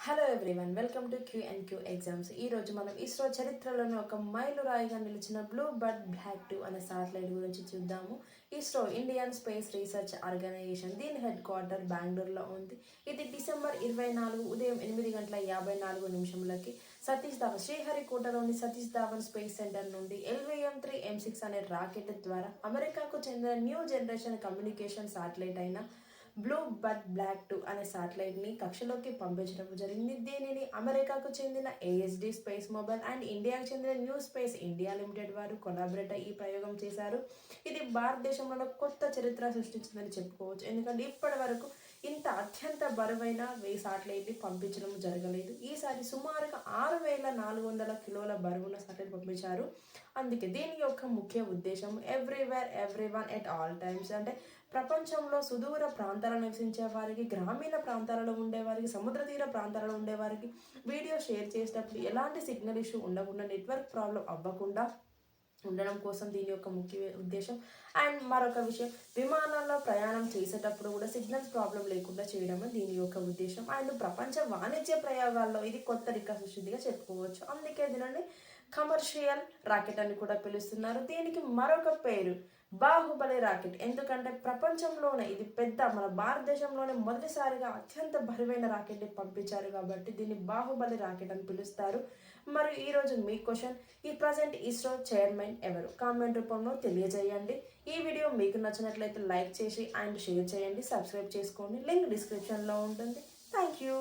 Hello everyone, welcome to Q and Q exams. ఈ రోజు మనం ఇస్రో చరిత్రలోని ఒక మైలురాయిగా నిలిచిన బ్లూ బర్డ్ బ్లాక్ 2 అనే శాటిలైట్ గురించి చూద్దాము. ISRO Indian space research organization, దీని హెడ్ క్వార్టర్ బెంగళూరులో ఉంది. ఇది డిసెంబర్ 24 ఉదయం 8:54 సతీష్ ధావన్ శ్రీహరికోటలోని సతీష్ ధావన్ స్పేస్ సెంటర్ నుండి LVM-3 M6 అనే రాకెట్ ద్వారా అమెరికాకు చెందిన న్యూ జనరేషన్ కమ్యూనికేషన్ శాటిలైట్ అయిన బ్లూ బర్డ్ బ్లాక్ 2 అనే శాటిలైట్ని కక్షలోకి పంపించడం జరిగింది. దీనిని అమెరికాకు చెందిన ASD స్పేస్ మొబైల్ అండ్ ఇండియాకు చెందిన న్యూ స్పేస్ ఇండియా లిమిటెడ్ వారు కొలాబరేట్ ఈ ప్రయోగం చేశారు. ఇది భారతదేశంలో కొత్త చరిత్ర సృష్టించిందని చెప్పుకోవచ్చు. ఎందుకంటే ఇప్పటి వరకు ఇంత అత్యంత బరువైన శాటిలైట్ని పంపించడం జరగలేదు. ఈసారి సుమారుగా 6,400 కిలోల బరువున్న శాటిలైట్ పంపించారు. అందుకే దీని యొక్క ముఖ్య ఉద్దేశం everywhere everyone at all times, అంటే ప్రపంచంలో సుదూర ప్రాంతాలలో నివసించే వారికి, గ్రామీణ ప్రాంతాలలో ఉండేవారికి, సముద్ర తీర ప్రాంతాలలో ఉండేవారికి వీడియో షేర్ చేసేటప్పుడు ఎలాంటి సిగ్నల్ ఇష్యూ ఉండకుండా, నెట్వర్క్ ప్రాబ్లం అవ్వకుండా ఉండడం కోసం దీని యొక్క ముఖ్య ఉద్దేశం. అండ్ మరొక విషయం, విమానాల్లో ప్రయాణం చేసేటప్పుడు కూడా సిగ్నల్స్ ప్రాబ్లం లేకుండా చేయడమే దీని యొక్క ఉద్దేశం. అండ్ ప్రపంచ వాణిజ్య ప్రయోగాల్లో ఇది కొత్త రికార్డు సృష్టిగా చెప్పుకోవచ్చు. అందుకే దీనిని కమర్షియల్ రాకెట్ అని కూడా పిలుస్తున్నారు. దీనికి మరొక పేరు బాహుబలి రాకెట్. ఎందుకంటే ప్రపంచంలోనే ఇది మన భారతదేశంలోనే మొదటిసారిగా అత్యంత బరువైన రాకెట్ని పంపించారు కాబట్టి దీన్ని బాహుబలి రాకెట్ అని పిలుస్తారు. మరి ఈరోజు మీ క్వశ్చన్, ఈ ప్రజెంట్ ఇస్రో చైర్మన్ ఎవరు? కామెంట్ రూపంలో తెలియజేయండి. ఈ వీడియో మీకు నచ్చినట్లయితే లైక్ చేసి అండ్ షేర్ చేయండి, సబ్స్క్రైబ్ చేసుకోండి. లింక్ డిస్క్రిప్షన్లో ఉంటుంది. Thank you.